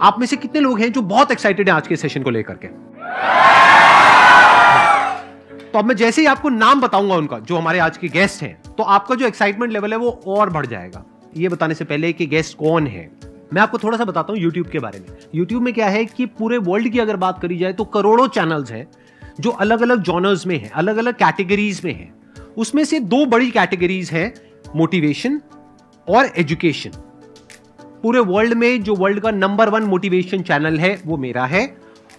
आप में से कितने लोग हैं जो बहुत एक्साइटेड हैं आज के सेशन को लेकर के? तो अब मैं जैसे ही आपको नाम बताऊंगा उनका, जो हमारे आज के गेस्ट हैं, तो आपका जो एक्साइटमेंट लेवल है वो और बढ़ जाएगा। ये बताने से पहले कि गेस्ट कौन है, मैं आपको थोड़ा सा बताता हूं YouTube के बारे में। YouTube में क्या है कि पूरे वर्ल्ड की अगर बात करी जाए तो करोड़ों चैनल्स हैं जो अलग अलग जॉनर्स में हैं, अलग अलग कैटेगरीज में हैं। उसमें से दो बड़ी कैटेगरीज हैं, मोटिवेशन और एजुकेशन। पूरे वर्ल्ड में जो वर्ल्ड का नंबर 1 मोटिवेशन चैनल है वो मेरा है,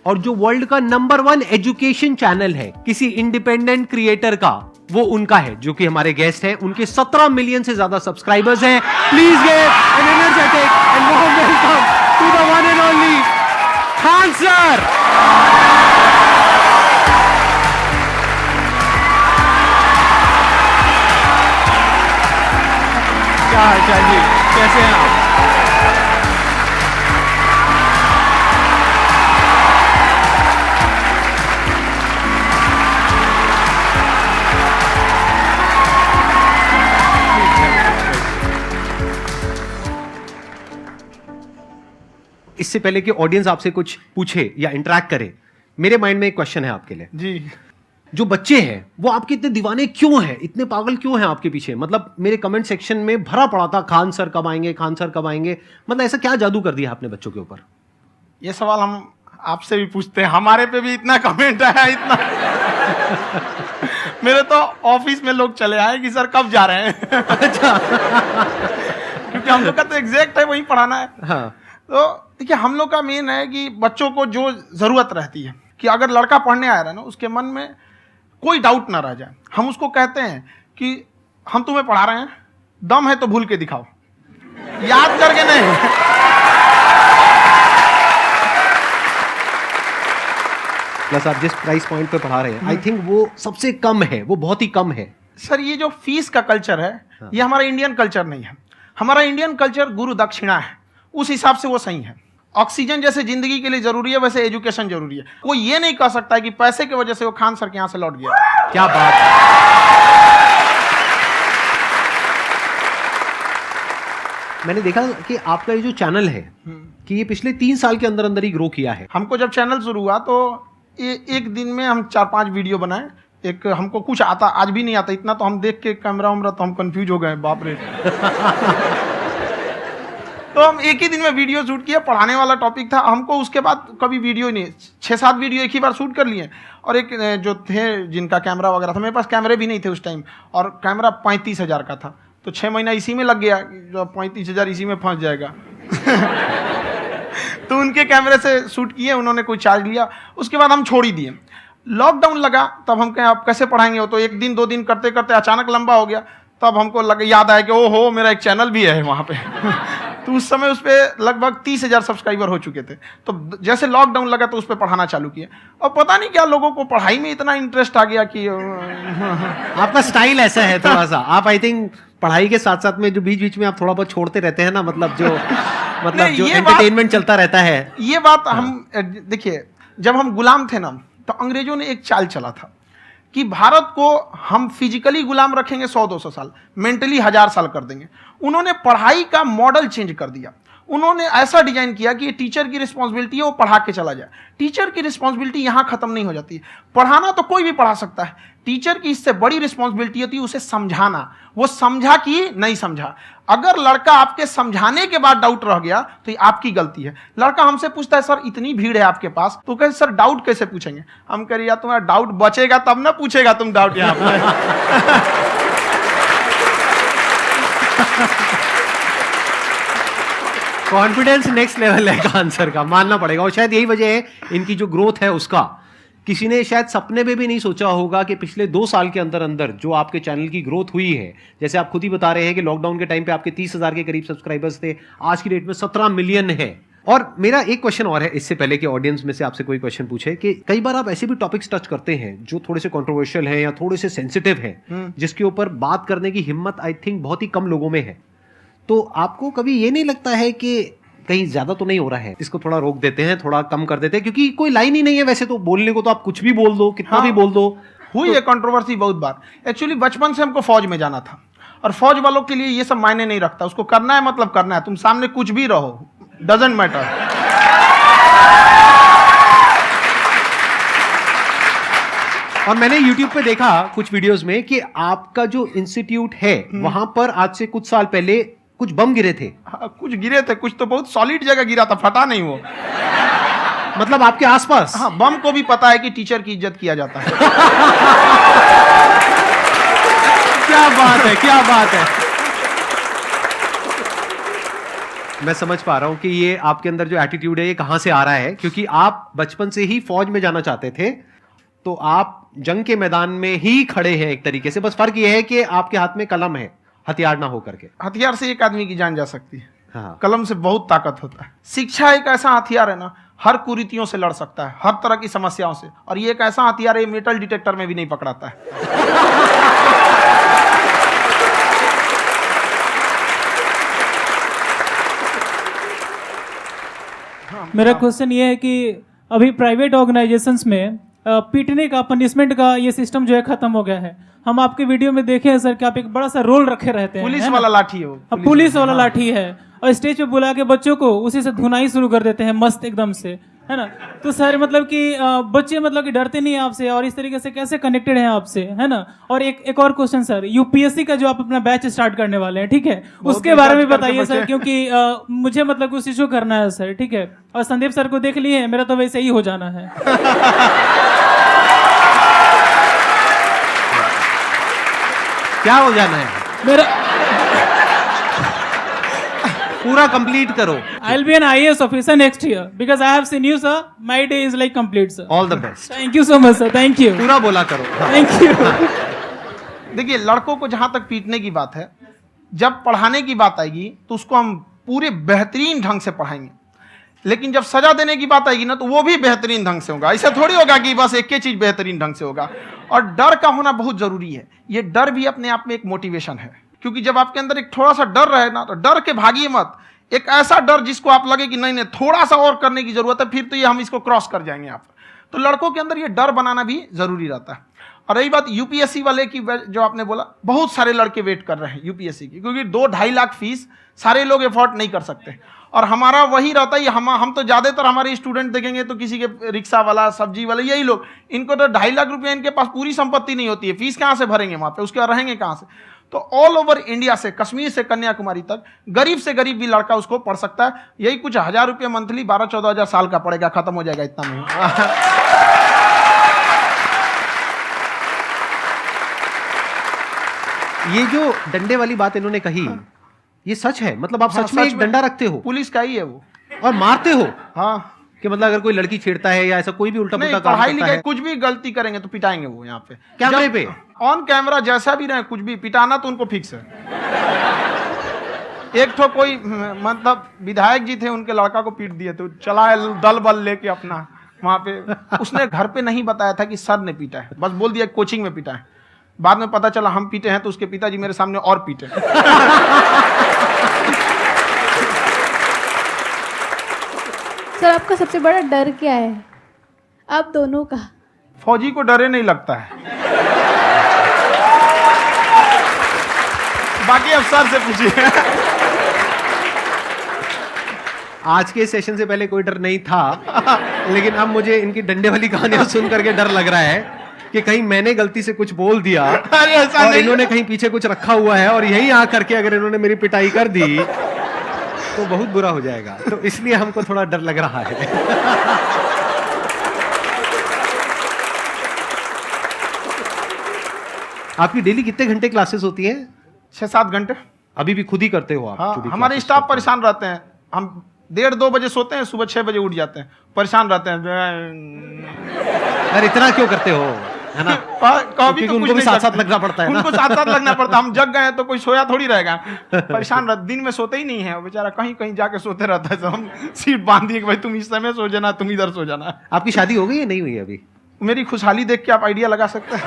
और जो वर्ल्ड का नंबर 1 एजुकेशन चैनल है किसी इंडिपेंडेंट क्रिएटर का, वो उनका है, जो कि हमारे गेस्ट हैं। उनके 17 मिलियन से ज्यादा सब्सक्राइबर्स हैं। Please give an energetic and warm welcome to the one and only Khan sir. क्या हाल जी, कैसे हैं आप? इससे पहले कि ऑडियंस आपसे कुछ पूछे या इंटरेक्ट करे, मेरे माइंड में एक क्वेश्चन है आपके लिए जी। जो बच्चे हैं वो आपके इतने दीवाने क्यों हैं, इतने पागल क्यों हैं आपके पीछे? मतलब मेरे कमेंट सेक्शन में भरा पड़ा था, खान सर कब आएंगे, खान सर कब आएंगे। मतलब ऐसा क्या जादू कर दिया आपने बच्चों के ऊपर? ये सवाल हम आपसे भी पूछते हैं, हमारे पे भी इतना कमेंट आया, इतना मेरे तो ऑफिस में लोग चले आए कि सर कब जा रहे हैं। अच्छा। क्योंकि हम लोग का तो एग्जैक्ट है वही पढ़ाना है। हाँ। तो देखिए, हम लोग का मेन है कि बच्चों को जो जरूरत रहती है कि अगर लड़का पढ़ने आ रहा है ना, उसके मन में कोई डाउट ना रह जाए। हम उसको कहते हैं कि हम तुम्हें पढ़ा रहे हैं, दम है तो भूल के दिखाओ, याद करके नहीं। प्लस आप जिस प्राइस पॉइंट पे पढ़ा रहे हैं, आई थिंक वो सबसे कम है, वो बहुत ही कम है। सर ये जो फीस का कल्चर है, ये हमारा इंडियन कल्चर नहीं है। हमारा इंडियन कल्चर गुरु दक्षिणा है, उस हिसाब से वो सही है। ऑक्सीजन जैसे जिंदगी के लिए जरूरी है, वैसे एजुकेशन जरूरी है। कोई ये नहीं कह सकता है कि पैसे की वजह से वो खान सर के यहां से लौट गया। क्या बात है। मैंने देखा कि आपका ये जो चैनल है कि ये पिछले 3 साल के अंदर अंदर ही ग्रो किया है। हमको जब चैनल शुरू हुआ तो एक दिन में हम 4-5 वीडियो बनाए। एक हमको कुछ आता, आज भी नहीं आता इतना, तो हम देख के कैमरा उमरा तो हम कंफ्यूज हो गए, बाप रे। तो हम एक ही दिन में वीडियो शूट किया, पढ़ाने वाला टॉपिक था हमको। उसके बाद कभी वीडियो नहीं, 6-7 वीडियो एक ही बार शूट कर लिए। और एक जो थे जिनका कैमरा वगैरह था, मेरे पास कैमरे भी नहीं थे उस टाइम, और कैमरा 35,000 का था, तो 6 महीना इसी में लग गया, जो 35,000 इसी में फंस जाएगा। तो उनके कैमरे से शूट किए, उन्होंने कोई चार्ज लिया, उसके बाद हम छोड़ ही दिए। लॉकडाउन लगा, तब हम कहें आप कैसे पढ़ाएंगे, वो तो 1 दिन 2 दिन करते करते अचानक लंबा हो गया। तब हमको याद आया कि ओहो, मेरा एक चैनल भी है वहाँ पे। तो उस समय उस पर लगभग 30,000 सब्सक्राइबर हो चुके थे। तो जैसे लॉकडाउन लगा तो उस पर पढ़ाना चालू किया, और पता नहीं क्या लोगों को पढ़ाई में इतना इंटरेस्ट आ गया कि आपका स्टाइल ऐसा है थोड़ा सा, आप आई थिंक पढ़ाई के साथ साथ में जो बीच बीच में आप थोड़ा बहुत छोड़ते रहते हैं ना, मतलब जो एंटरटेनमेंट चलता रहता है। ये बात हम देखिए, जब हम गुलाम थे ना, तो अंग्रेजों ने एक चाल चला था कि भारत को हम फिजिकली गुलाम रखेंगे 100-200 साल, मेंटली 1000 साल कर देंगे। उन्होंने पढ़ाई का मॉडल चेंज कर दिया। उन्होंने ऐसा डिजाइन किया कि टीचर की रिस्पॉन्सिबिलिटी है वो पढ़ा के चला जाए। टीचर की रिस्पॉन्सिबिलिटी यहां खत्म नहीं हो जाती है। पढ़ाना तो कोई भी पढ़ा सकता है, टीचर की इससे बड़ी रिस्पॉन्सिबिलिटी होती है उसे समझाना। वो समझा कि नहीं समझा। अगर लड़का आपके समझाने के बाद डाउट रह गया तो ये आपकी गलती है। लड़का हमसे पूछता है सर इतनी भीड़ है आपके पास, तो कहे सर डाउट कैसे पूछेंगे? हम कह रहे यार तुम्हारा डाउट बचेगा तब ना पूछेगा तुम डाउट यहाँ पे। कॉन्फिडेंस नेक्स्ट लेवल है खान सर का, मानना पड़ेगा। और शायद यही वजह है इनकी जो ग्रोथ है उसका। किसी ने शायद सपने में भी नहीं सोचा होगा कि पिछले 2 साल के अंदर अंदर जो आपके चैनल की ग्रोथ हुई है, जैसे आप खुद ही बता रहे हैं कि लॉकडाउन के टाइम पे आपके 30,000 के करीब सब्सक्राइबर्स थे, आज की डेट में 17 मिलियन है। और मेरा एक क्वेश्चन और है, इससे पहले कि ऑडियंस में से आपसे कोई क्वेश्चन पूछे, कि कई बार आप ऐसे भी टॉपिक्स टच करते हैं जो थोड़े से कंट्रोवर्शियल हैं या थोड़े से सेंसिटिव हैं, जिसके ऊपर बात करने की हिम्मत आई थिंक बहुत ही कम लोगों में है। तो आपको कभी ये नहीं लगता है कि कहीं ज्यादा तो नहीं हो रहा है, इसको थोड़ा रोक देते हैं, थोड़ा कम कर देते हैं? क्योंकि कोई लाइन ही नहीं है वैसे तो बोलने को, तो आप कुछ भी बोल दो, कितना भी बोल दो। हुई है कंट्रोवर्सी बहुत बार। एक्चुअली बचपन से हमको फौज में जाना था, और फौज वालों के लिए ये सब मायने नहीं रखता। उसको करना है मतलब करना है, तुम सामने कुछ भी रहो, डजंट मैटर। और मैंने YouTube पे देखा कुछ वीडियोस में कि आपका जो इंस्टीट्यूट है वहां पर आज से कुछ साल पहले कुछ बम गिरे थे। हाँ, कुछ गिरे थे, कुछ तो बहुत सॉलिड जगह गिरा था, फटा नहीं वो। मतलब आपके आसपास? हाँ, बम को भी पता है कि टीचर की इज्जत किया जाता है। क्या बात है, क्या बात है। मैं समझ पा रहा हूं कि ये आपके अंदर जो एटीट्यूड है ये कहां से आ रहा है, क्योंकि आप बचपन से ही फौज में जाना चाहते थे, तो आप जंग के मैदान में ही खड़े हैं एक तरीके से। बस फर्क ये है कि आपके हाथ में कलम है, हथियार ना हो करके। हथियार से एक आदमी की जान जा सकती है, हाँ। कलम से बहुत ताकत होता है। शिक्षा एक ऐसा हथियार है ना, हर कुरीतियों से लड़ सकता है, हर तरह की समस्याओं से। और ये एक ऐसा हथियार है, मेटल डिटेक्टर में भी नहीं पकड़ाता है। मेरा क्वेश्चन ये है कि अभी प्राइवेट ऑर्गेनाइजेशंस में पीटने का, पनिशमेंट का ये सिस्टम जो है खत्म हो गया है। हम आपके वीडियो में देखे हैं सर कि आप एक बड़ा सा रोल रखे रहते हैं, पुलिस वाला लाठी है वो, पुलिस वाला लाठी है, और स्टेज पे बुला के बच्चों को उसी से धुनाई शुरू कर देते हैं मस्त एकदम से, है ना। तो सर मतलब कि बच्चे मतलब कि डरते नहीं है आपसे, और इस तरीके से कैसे कनेक्टेड हैं आपसे, है ना। और एक और क्वेश्चन सर, यूपीएससी का जो आप अपना बैच स्टार्ट करने वाले हैं, ठीक है, उसके बारे में बताइए सर, क्योंकि मुझे मतलब कुछ इशू करना है सर, ठीक है। और संदीप सर को देख लिए, मेरा तो वैसे ही हो जाना है। क्या हो जाना है? मेरा पूरा कंप्लीट करो। I'll be an IAS officer next year because I have seen you, sir. My day is like complete, sir. All the best. Thank you so much, sir. Thank you. पूरा बोला करो। Thank you. देखिए, लड़कों को जहां तक पीटने की बात है, जब पढ़ाने की बात आएगी तो उसको हम पूरे बेहतरीन ढंग से पढ़ाएंगे। लेकिन जब सजा देने की बात आएगी ना, तो वो भी बेहतरीन ढंग से होगा। ऐसा थोड़ी होगा कि बस एक ही चीज बेहतरीन ढंग से होगा। और डर का होना बहुत जरूरी है। ये डर भी अपने आप में एक मोटिवेशन है, क्योंकि जब आपके अंदर एक थोड़ा सा डर रहे ना, तो डर के भागिए मत। एक ऐसा डर जिसको आप लगे कि नहीं नहीं थोड़ा सा और करने की जरूरत है, फिर तो ये हम इसको क्रॉस कर जाएंगे यहाँ पर। तो लड़कों के अंदर ये डर बनाना भी जरूरी रहता है। और रही बात यूपीएससी वाले की, जो आपने बोला, बहुत सारे लड़के वेट कर रहे हैं यूपीएससी की, क्योंकि 2-2.5 लाख फीस सारे लोग एफोर्ड नहीं कर सकते। और हमारा वही रहता है, हम तो ज्यादातर हमारे स्टूडेंट देखेंगे तो किसी के रिक्शा वाला, सब्जी वाला, यही लोग, इनको तो 2.5 लाख रुपया, इनके पास पूरी संपत्ति नहीं होती है, फीस कहाँ से भरेंगे वहां पे, उसके बाद रहेंगे कहाँ से। तो ऑल ओवर इंडिया से, कश्मीर से कन्याकुमारी तक, गरीब से गरीब भी लड़का उसको पढ़ सकता है। यही कुछ 1000 रुपये मंथली, 12-14 हजार साल का पड़ेगा, खत्म हो जाएगा इतना में। ये जो डंडे वाली बात इन्होंने कही, ये सच है? मतलब आप सच में एक डंडा रखते हो? पुलिस का ही है वो। और मारते हो? हाँ, कि मतलब अगर कोई लड़की छेड़ता है या ऐसा कोई भी उल्टा पुल्टा काम पढ़ाई करता लिखाई है, कुछ भी गलती करेंगे तो पिटाएंगे वो यहाँ पे, कैमरे पे, ऑन कैमरा, जैसा भी रहे, कुछ भी पिटाना तो उनको फिक्स है। एक तो कोई मतलब विधायक जी थे, उनके लड़का को पीट दिए, तो चला दल बल लेके अपना वहां पे। उसने घर पे नहीं बताया था कि सर ने पीटा है, बस बोल दिया कोचिंग में पीटा है। बाद में पता चला हम पीटे हैं, तो उसके पिताजी मेरे सामने और पीटे। सर आपका सबसे बड़ा डर क्या है, आप दोनों का? फौजी को डरे नहीं लगता है, बाकी अफसर से पूछिए। आज के सेशन से पहले कोई डर नहीं था, लेकिन अब मुझे इनकी डंडे वाली कहानियां सुन करके डर लग रहा है कि कहीं मैंने गलती से कुछ बोल दिया और इन्होंने कहीं पीछे कुछ रखा हुआ है, और यहीं आ करके अगर इन्होंने मेरी पिटाई कर दी तो बहुत बुरा हो जाएगा। तो इसलिए हमको थोड़ा डर लग रहा है। आपकी डेली कितने घंटे क्लासेस होती हैं? 6-7 घंटे। अभी भी खुद ही करते हो आप? हाँ, हमारे स्टाफ परेशान रहते हैं। हम 1:30-2 बजे सोते हैं, सुबह 6 बजे उठ जाते हैं, परेशान रहते हैं। यार इतना क्यों करते हो, है ना? कभी तो उनको भी साथ-साथ लगना पड़ता है ना? उनको साथ-साथ लगना पड़ता है। हम जग गए तो कोई सोया थोड़ी रहेगा, परेशान रहते, दिन में सोते ही नहीं है बेचारा, कहीं कहीं जाके सोते रहता है। हम सीट बांध दिए कि भाई तुम इस समय सो जाना, तुम इधर सो जाना। आपकी शादी हो गई या नहीं हुई अभी? मेरी खुशहाली देख के आप आइडिया लगा सकते हैं।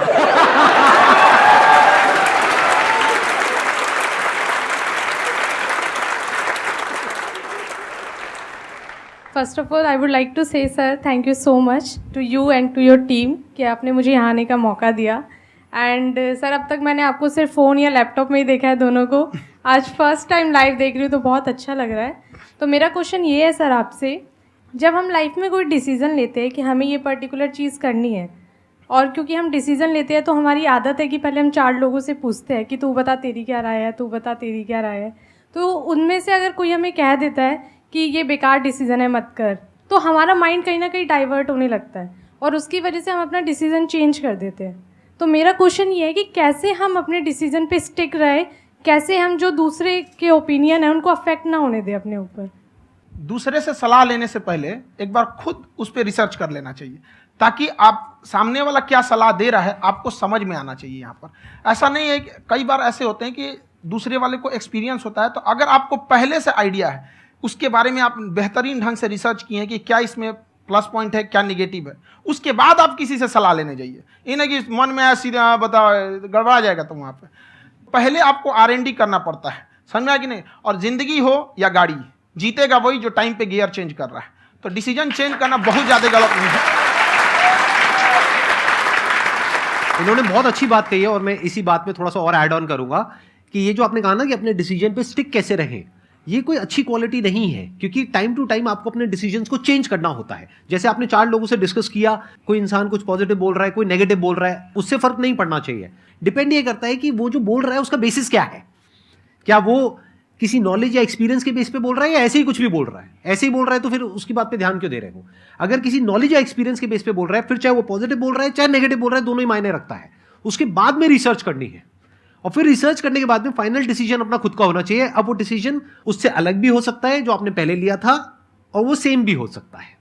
First of all I would like to say sir thank you so much to you and to your team कि आपने मुझे यहाँ आने का मौका दिया। एंड सर अब तक मैंने आपको सिर्फ फ़ोन या लैपटॉप में ही देखा है दोनों को, आज फर्स्ट टाइम लाइव देख रही हूँ तो बहुत अच्छा लग रहा है। तो मेरा क्वेश्चन ये है सर आपसे, जब हम लाइफ में कोई डिसीज़न लेते हैं कि हमें ये पर्टिकुलर चीज़ करनी है और क्योंकि हम डिसीजन लेते हैं तो हमारी आदत है कि पहले हम 4 लोगों से पूछते हैं कि तू बता तेरी क्या राय है, तू बता तेरी क्या राय है। तो उनमें से अगर कोई हमें कह देता है कि ये बेकार डिसीजन है मत कर, तो हमारा माइंड कहीं ना कहीं डाइवर्ट होने लगता है और उसकी वजह से हम अपना डिसीजन चेंज कर देते हैं। तो मेरा क्वेश्चन ये है कि कैसे हम अपने डिसीजन पे स्टिक रहे, कैसे हम जो दूसरे के ओपिनियन है उनको अफेक्ट ना होने दें अपने ऊपर। दूसरे से सलाह लेने से पहले एक बार खुद उस पर रिसर्च कर लेना चाहिए, ताकि आप सामने वाला क्या सलाह दे रहा है आपको समझ में आना चाहिए। यहाँ पर ऐसा नहीं है कि कई बार ऐसे होते हैं कि दूसरे वाले को एक्सपीरियंस होता है, तो अगर आपको पहले से आइडिया है, उसके बारे में आप बेहतरीन ढंग से रिसर्च किए हैं कि क्या इसमें प्लस पॉइंट है क्या निगेटिव है, उसके बाद आप किसी से सलाह लेने जाइए। ये नहीं कि मन में आया सीधे बताओ, गड़बड़ा जाएगा। तो वहाँ पे पहले आपको R&D करना पड़ता है, समझ में आया कि नहीं। और जिंदगी हो या गाड़ी, जीतेगा वही जो टाइम पे गियर चेंज कर रहा है। तो डिसीजन चेंज करना बहुत ज़्यादा गलत नहीं है। इन्होंने बहुत अच्छी बात कही है और मैं इसी बात में थोड़ा सा और ऐड ऑन करूंगा कि ये जो आपने कहा ना कि अपने डिसीजन पे स्टिक कैसे रहें, ये कोई अच्छी क्वालिटी नहीं है, क्योंकि टाइम टू टाइम आपको अपने डिसीजंस को चेंज करना होता है। जैसे आपने 4 लोगों से डिस्कस किया, कोई इंसान कुछ पॉजिटिव बोल रहा है, कोई नेगेटिव बोल रहा है, उससे फर्क नहीं पड़ना चाहिए। डिपेंड ये करता है कि वो जो बोल रहा है उसका बेसिस क्या है। क्या वो किसी नॉलेज या एक्सपीरियंस के बेस पे बोल रहा है या ऐसे ही कुछ भी बोल रहा है? ऐसे ही बोल रहा है तो फिर उसकी बात पे ध्यान क्यों दे रहे हो? अगर किसी नॉलेज या एक्सपीरियंस के बेस पे बोल रहा है, फिर चाहे वो पॉजिटिव बोल रहा है चाहे नेगेटिव बोल रहा है, दोनों ही मायने रखता है। उसके बाद में रिसर्च करनी है और फिर रिसर्च करने के बाद में फाइनल डिसीजन अपना खुद का होना चाहिए। अब वो डिसीजन उससे अलग भी हो सकता है जो आपने पहले लिया था, और वो सेम भी हो सकता है।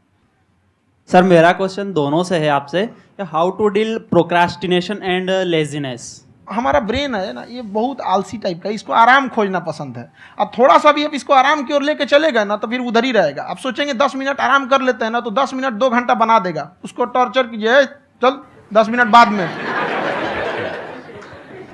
सर मेरा क्वेश्चन दोनों से है आपसे, how to deal procrastination and laziness. हमारा ब्रेन है ना, ये बहुत आलसी टाइप का, इसको आराम खोजना पसंद है। अब थोड़ा सा भी आप इसको आराम की ओर लेके चले गए ना तो फिर उधर ही रहेगा। आप सोचेंगे 10 मिनट आराम कर लेते हैं ना, तो 10 मिनट 2 घंटा बना देगा। उसको टॉर्चर कीजिए, चल 10 मिनट बाद में।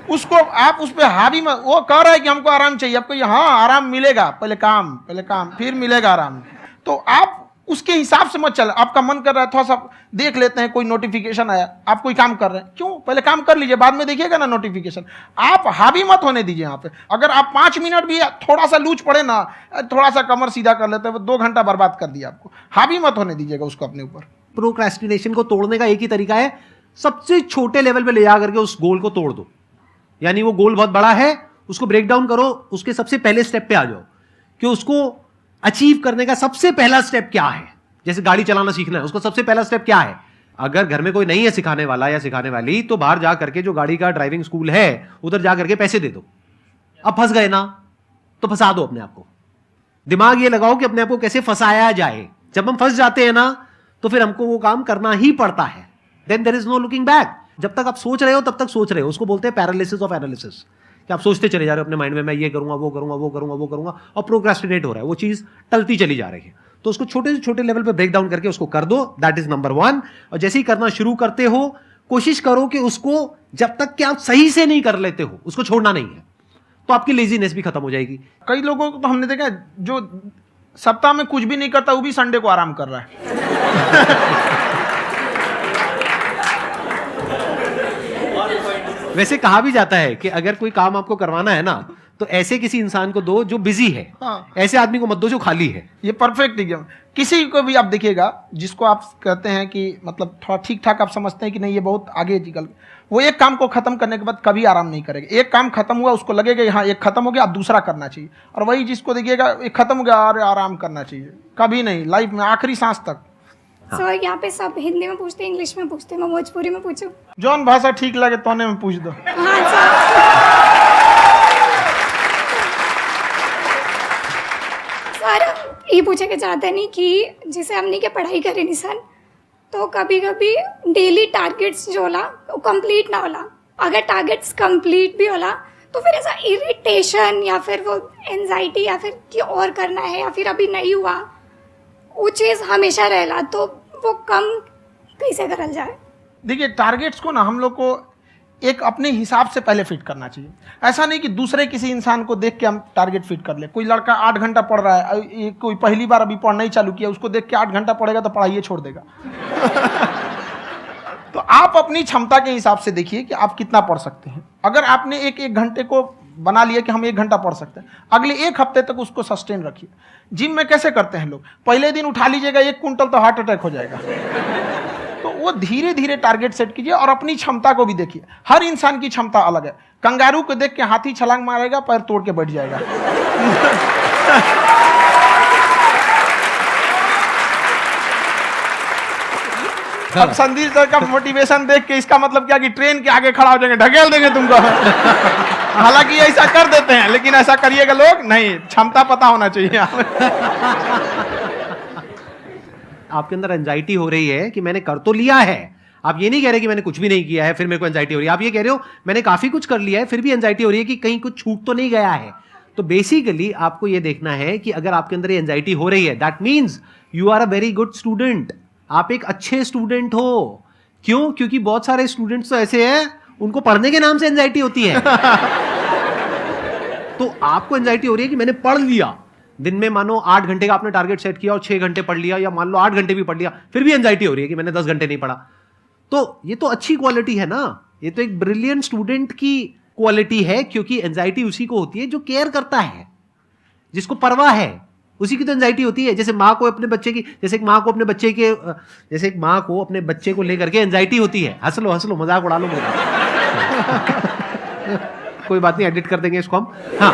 उसको आप उस पर हावी में, वो कह रहा है कि हमको आराम चाहिए, आपको हाँ आराम मिलेगा, पहले काम फिर मिलेगा आराम। तो आप उसके हिसाब से मत चल। आपका मन कर रहा है थोड़ा सा देख लेते हैं, कोई नोटिफिकेशन आया, आप कोई काम कर रहे हैं, क्यों पहले काम कर लीजिए, बाद में देखिएगा ना नोटिफिकेशन। आप हावी मत होने दीजिए यहाँ पे। अगर आप 5 मिनट भी थोड़ा सा लूज पड़े ना, थोड़ा सा कमर सीधा कर लेते हैं, 2 घंटा बर्बाद कर दिया आपको। हावी मत होने दीजिएगा उसको अपने ऊपर। प्रोक्रेस्टिनेशन को तोड़ने का एक ही तरीका है, सबसे छोटे लेवल पे ले जा करके उस गोल को तोड़ दो। यानी वो गोल बहुत बड़ा है, उसको ब्रेक डाउन करो, उसके सबसे पहले स्टेप पे आ जाओ कि उसको अचीव करने का सबसे पहला स्टेप क्या है। जैसे गाड़ी चलाना सीखना है, उसका सबसे पहला स्टेप क्या है। अगर घर में कोई नहीं है सिखाने वाला या सिखाने वाली, तो बाहर जा करके जो गाड़ी का ड्राइविंग स्कूल है उधर जा करके पैसे दे दो। अब फंस गए ना तो फंसा दो अपने आप को। दिमाग ये लगाओ कि अपने आप को कैसे फंसाया जाए। जब हम फंस जाते हैं ना तो फिर हमको वो काम करना ही पड़ता है। Then there is no looking back. जब तक आप सोच रहे हो तब तक सोच रहे हो, उसको बोलते हैं पैरालिसिस ऑफ एनालिसिस, कि आप सोचते चले जा रहे हो अपने माइंड में, मैं ये करूंगा वो करूंगा वो करूंगा वो करूंगा, और प्रोक्रेस्टिनेट हो रहा है, वो चीज टलती चली जा रही है। तो उसको छोटे से छोटे लेवल पे ब्रेक डाउन करके उसको कर दो, दैट इज नंबर 1। और जैसे ही करना शुरू करते हो, कोशिश करो कि उसको जब तक कि आप सही से नहीं कर लेते हो उसको छोड़ना नहीं है, तो आपकी लेजीनेस भी खत्म हो जाएगी। कई लोगों को तो हमने देखा जो सप्ताह में कुछ भी नहीं करता, वो भी संडे को आराम कर रहा है। वैसे कहा भी जाता है कि अगर कोई काम आपको करवाना है ना तो ऐसे किसी इंसान को दो जो बिजी है। हाँ। ऐसे आदमी को मत दो जो खाली है। ये परफेक्ट एग्जाम। किसी को भी आप देखिएगा जिसको आप कहते हैं कि मतलब थोड़ा ठीक ठाक आप समझते हैं कि नहीं ये बहुत आगे निकल, वो एक काम को खत्म करने के बाद कभी आराम नहीं करेगा। एक काम खत्म हुआ उसको लगेगा हाँ एक खत्म हो गया, अब दूसरा करना चाहिए। और वही जिसको देखिएगा एक खत्म हो गया और आराम करना चाहिए, कभी नहीं, लाइफ में आखिरी सांस तक। सर यहाँ पे सब हिंदी में पूछते हैं, इंग्लिश में पूछते हैं, मैं भोजपुरी में पूछूं? जौन भाषा ठीक लगे तोने में पूछ दो। हाँ सर। सर ये पूछे के चाहते नहीं कि जैसे हमने के पढ़ाई करे निशान, तो कभी कभी डेली टारगेट्स जो होला वो कंप्लीट ना होला। अगर टारगेट्स कंप्लीट भी होला तो फिर ऐसा इरिटेशन या फिर वो एंजाइटी या फिर कि और करना है या फिर अभी नहीं हुआ, वो चीज़ हमेशा रहेला। तो वो कम कैसे करल जाए? देखिए टारगेट्स को ना हम लोग को एक अपने हिसाब से पहले फिट करना चाहिए। ऐसा नहीं कि दूसरे किसी इंसान को देख के हम टारगेट फिट कर ले। कोई लड़का 8 घंटा पढ़ रहा है, कोई पहली बार अभी पढ़ना ही चालू किया, उसको देख के 8 घंटा पढ़ेगा तो पढ़ाइए छोड़ देगा। तो आप अपनी क्षमता के हिसाब से देखिए कि आप कितना पढ़ सकते हैं। अगर आपने एक घंटे को बना लिया कि हम 1 घंटा पढ़ सकते हैं, अगले 1 हफ्ते तक उसको सस्टेन रखिए। जिम में कैसे करते हैं लोग, पहले दिन उठा लीजिएगा 1 कुंटल तो हार्ट अटैक हो जाएगा। तो वो धीरे धीरे टारगेट सेट कीजिए और अपनी क्षमता को भी देखिए। हर इंसान की क्षमता अलग है। कंगारू को देख के हाथी छलांग मारेगा, पैर तोड़ के बैठ जाएगा। अब संदीप सर का मोटिवेशन देख के इसका मतलब क्या कि ट्रेन के आगे खड़ा हो जाएंगे, ढकेल देंगे तुमको। हालांकि ऐसा कर देते हैं, लेकिन ऐसा करिएगा लोग नहीं, क्षमता पता होना चाहिए। आपके अंदर एंजाइटी हो रही है कि मैंने कर तो लिया है। आप ये नहीं कह रहे कि मैंने कुछ भी नहीं किया है फिर मेरे को एंजाइटी हो रही है। आप ये कह रहे हो मैंने काफी कुछ कर लिया है फिर भी एंजाइटी हो रही है कि कहीं कुछ छूट तो नहीं गया है। तो बेसिकली आपको ये देखना है कि अगर आपके अंदर ये एंजाइटी हो रही है, that means you are a very good student. आप एक अच्छे स्टूडेंट हो। क्यों? क्योंकि बहुत सारे स्टूडेंट्स तो ऐसे हैं उनको पढ़ने के नाम से एंजाइटी होती है। तो आपको एंजाइटी हो रही है कि मैंने पढ़ लिया। दिन में मानो 8 घंटे का आपने टारगेट सेट किया और 6 घंटे पढ़ लिया, या मान लो 8 घंटे भी पढ़ लिया, फिर भी एंजाइटी हो रही है कि मैंने 10 घंटे नहीं पढ़ा। तो ये तो अच्छी क्वालिटी है ना, ये तो एक ब्रिलियंट स्टूडेंट की क्वालिटी है। क्योंकि एंजाइटी उसी को होती है जो केयर करता है, जिसको परवाह है, उसी की तो एंजाइटी होती है। जैसे माँ को अपने बच्चे की, जैसे एक माँ को अपने बच्चे को लेकर के एंजाइटी होती है। हंस लो मजाक उड़ा लो मेरा। कोई बात नहीं, एडिट कर देंगे इसको हम। हाँ।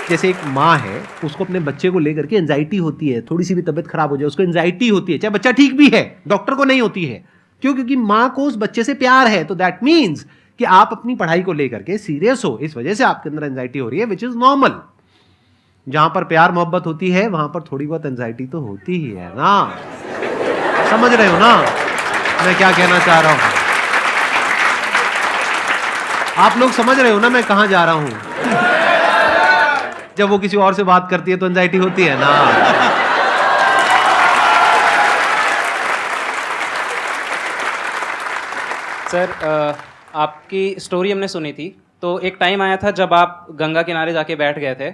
जैसे एक माँ है, उसको अपने बच्चे को लेकर के एंजाइटी होती है, थोड़ी सी भी तबीयत खराब हो जाए उसको एंजाइटी होती है, चाहे बच्चा ठीक भी है, डॉक्टर को नहीं होती है। क्यों? क्योंकि माँ को उस बच्चे से प्यार है। तो दैट मीन्स कि आप अपनी पढ़ाई को लेकर के सीरियस हो, इस वजह से आपके अंदर एंजाइटी हो रही है, विच इज नॉर्मल। जहां पर प्यार मोहब्बत होती है वहां पर थोड़ी बहुत एंजाइटी तो होती ही है ना। समझ रहे हो ना मैं क्या कहना चाह रहा हूं? आप लोग समझ रहे हो ना मैं कहां जा रहा हूं? जब वो किसी और से बात करती है तो एंजाइटी होती है ना। सर, आपकी स्टोरी हमने सुनी थी, तो एक टाइम आया था जब आप गंगा किनारे जाके बैठ गए थे।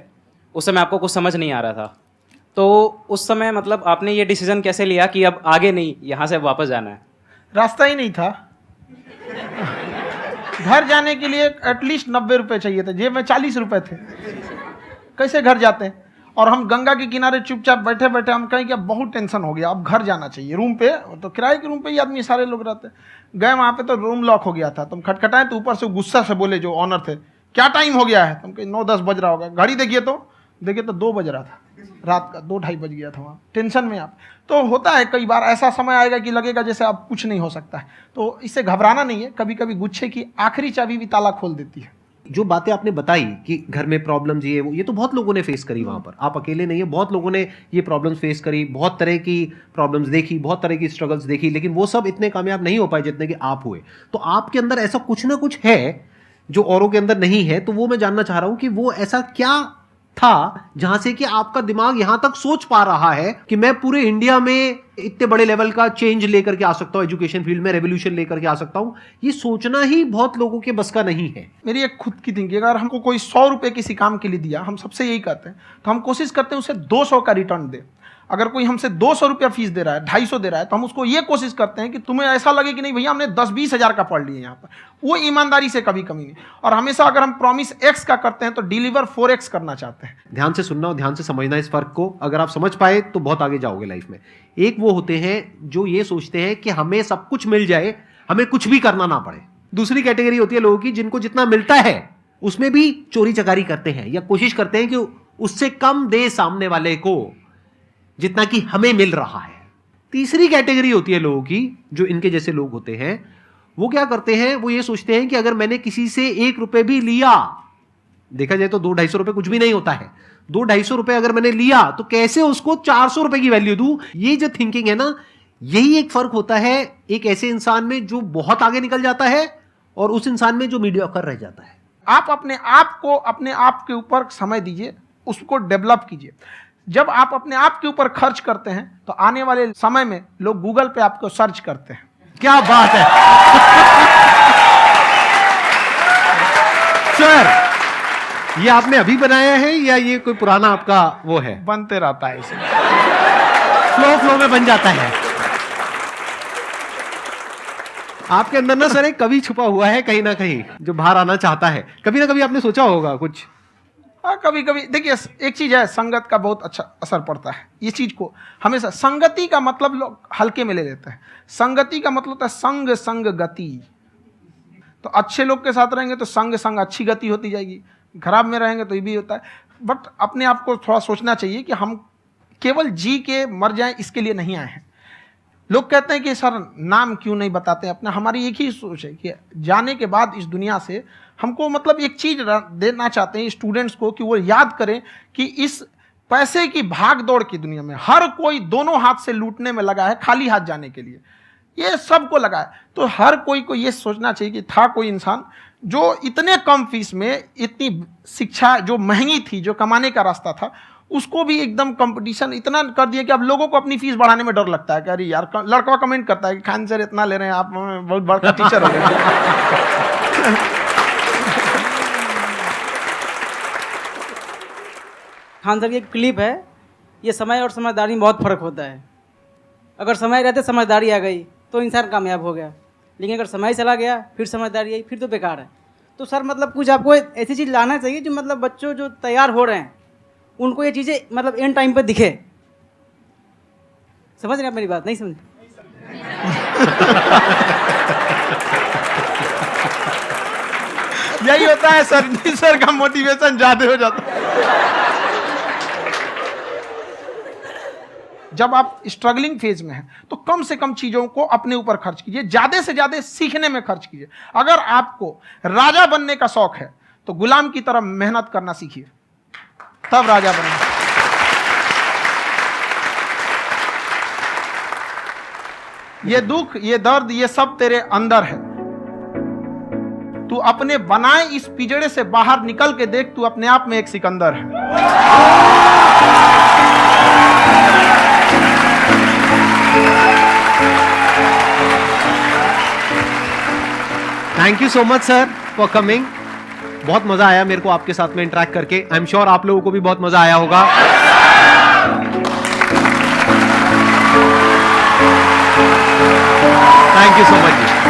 उस समय आपको कुछ समझ नहीं आ रहा था, तो उस समय मतलब आपने ये डिसीजन कैसे लिया कि अब आगे नहीं, यहाँ से वापस जाना है? रास्ता ही नहीं था। घर जाने के लिए एटलीस्ट 90 रुपए चाहिए थे, जेब में 40 रुपए थे। कैसे घर जाते हैं? और हम गंगा के किनारे चुपचाप बैठे बैठे हम कहें कि अब बहुत टेंशन हो गया, अब घर जाना चाहिए। रूम पे, तो किराए के रूम पे ही आदमी सारे लोग रहते। गए वहाँ पे तो रूम लॉक हो गया था। तुम खटखटाए तो ऊपर से गुस्सा से बोले जो ऑनर थे, क्या टाइम हो गया है? तुम कहे 9-10 बज रहा होगा। घड़ी देखिए तो 2 बज रहा था रात का, 2-2:30 बज गया था वहाँ। टेंशन में आप तो होता है, कई बार ऐसा समय आएगा कि लगेगा जैसे अब कुछ नहीं हो सकता है। तो इससे घबराना नहीं है। कभी कभी गुच्छे की आखिरी चाबी भी ताला खोल देती है। जो बातें आपने बताई कि घर में प्रॉब्लम ये तो बहुत लोगों ने फेस करी वहां पर। आप अकेले नहीं है, बहुत लोगों ने ये प्रॉब्लम्स फेस करी, बहुत तरह की प्रॉब्लम्स देखी, बहुत तरह की स्ट्रगल्स देखी, लेकिन वो सब इतने कामयाब नहीं हो पाए जितने कि आप हुए। तो आपके अंदर ऐसा कुछ ना कुछ है जो औरों के अंदर नहीं है। तो वो मैं जानना चाह रहा हूं कि वो ऐसा क्या था जहां से कि आपका दिमाग यहां तक सोच पा रहा है कि मैं पूरे इंडिया में इतने बड़े लेवल का चेंज लेकर के आ सकता हूं, एजुकेशन फील्ड में रेवोल्यूशन लेकर के आ सकता हूं। ये सोचना ही बहुत लोगों के बस का नहीं है। मेरी एक खुद की थिंकिंग, अगर हमको कोई 100 रुपए किसी काम के लिए दिया, हम सबसे यही कहते हैं, तो हम कोशिश करते हैं उसे 200 का रिटर्न दे। अगर कोई हमसे 200 रुपया फीस दे रहा है, 250 दे रहा है, तो हम उसको ये कोशिश करते हैं कि तुम्हें ऐसा लगे कि नहीं भैया हमने 10-20 हज़ार का पढ़ लिया यहाँ पर। वो ईमानदारी से कभी कमी नहीं। और हमेशा अगर हम प्रॉमिस X का करते हैं तो डिलीवर 4X करना चाहते हैं। ध्यान से सुनना और ध्यान से समझना इस फर्क को। अगर आप समझ पाए तो बहुत आगे जाओगे लाइफ में। एक वो होते हैं जो ये सोचते हैं कि हमें सब कुछ मिल जाए, हमें कुछ भी करना ना पड़े। दूसरी कैटेगरी होती है लोगों की जिनको जितना मिलता है उसमें भी चोरी चकारी करते हैं या कोशिश करते हैं कि उससे कम दे सामने वाले को जितना कि हमें मिल रहा है। तीसरी कैटेगरी होती है लोगों की, जो इनके जैसे लोग होते हैं, वो क्या करते हैं, वो ये सोचते हैं कि अगर मैंने किसी से 1 रुपए भी लिया, देखा जाए तो 200-250 रुपए कुछ भी नहीं होता है, 200-250 रुपए अगर मैंने लिया तो कैसे उसको 400 रुपए की वैल्यू दूं। ये जो थिंकिंग है ना, यही एक फर्क होता है एक ऐसे इंसान में जो बहुत आगे निकल जाता है और उस इंसान में जो मीडियोकर रह जाता है। आप अपने आप को अपने आप के ऊपर समय दीजिए, उसको डेवलप कीजिए। जब आप अपने आप के ऊपर खर्च करते हैं तो आने वाले समय में लोग गूगल पे आपको सर्च करते हैं। क्या बात है सर, ये आपने अभी बनाया है या ये कोई पुराना आपका वो है? बनते रहता है, इसे फ्लो में बन जाता है। आपके अंदर ना सर एक कवि छुपा हुआ है कहीं ना कहीं जो बाहर आना चाहता है। कभी ना कभी आपने सोचा होगा कुछ? कभी कभी देखिए, एक चीज है, संगत का बहुत अच्छा असर पड़ता है। ये चीज को हमेशा, संगति का मतलब लोग हल्के में ले लेते हैं। संगति का मतलब होता है संग संग गति। तो अच्छे लोग के साथ रहेंगे तो संग संग अच्छी गति होती जाएगी, खराब में रहेंगे तो ये भी होता है। बट अपने आप को थोड़ा सोचना चाहिए कि हम केवल जी के मर जाएं इसके लिए नहीं आए हैं। लोग कहते हैं कि सर नाम क्यों नहीं बताते अपना। हमारी एक ही सोच है कि जाने के बाद इस दुनिया से हमको मतलब एक चीज देना चाहते हैं स्टूडेंट्स को, कि वो याद करें कि इस पैसे की भाग दौड़ की दुनिया में हर कोई दोनों हाथ से लूटने में लगा है खाली हाथ जाने के लिए, ये सबको लगा है। तो हर कोई को ये सोचना चाहिए कि था कोई इंसान जो इतने कम फीस में इतनी शिक्षा जो महंगी थी, जो कमाने का रास्ता था, उसको भी एकदम कंपटीशन इतना कर दिया कि अब लोगों को अपनी फीस बढ़ाने में डर लगता है कि अरे यार, लड़का कमेंट करता है कि खान सर इतना ले रहे हैं, आप बहुत बड़ा टीचर हो गए। खान सर की एक क्लिप है, ये समय और समझदारी में बहुत फर्क होता है। अगर समय रहते समझदारी आ गई तो इंसान कामयाब हो गया, लेकिन अगर समय चला गया फिर समझदारी आई फिर तो बेकार है। तो सर मतलब कुछ आपको ऐसी चीज़ लाना चाहिए जो मतलब बच्चों जो तैयार हो रहे हैं उनको ये चीज़ें मतलब एंड टाइम पे दिखे। समझ रहे हैं आप मेरी बात? नहीं समझ? यही होता है सर, सर का मोटिवेशन ज्यादा हो जाता है। जब आप स्ट्रगलिंग फेज में हैं तो कम से कम चीजों को अपने ऊपर खर्च कीजिए, ज्यादा से ज्यादा सीखने में खर्च कीजिए। अगर आपको राजा बनने का शौक है तो गुलाम की तरह मेहनत करना सीखिए, तब राजा बनेंगे। ये दुख, ये दर्द, ये सब तेरे अंदर है। तू अपने बनाए इस पिजड़े से बाहर निकल के देख, तू अपने आप में एक सिकंदर है। Thank you so much sir for coming. बहुत मजा आया मेरे को आपके साथ में इंटरेक्ट करके। आई एम श्योर आप लोगों को भी बहुत मजा आया होगा। Thank you so much.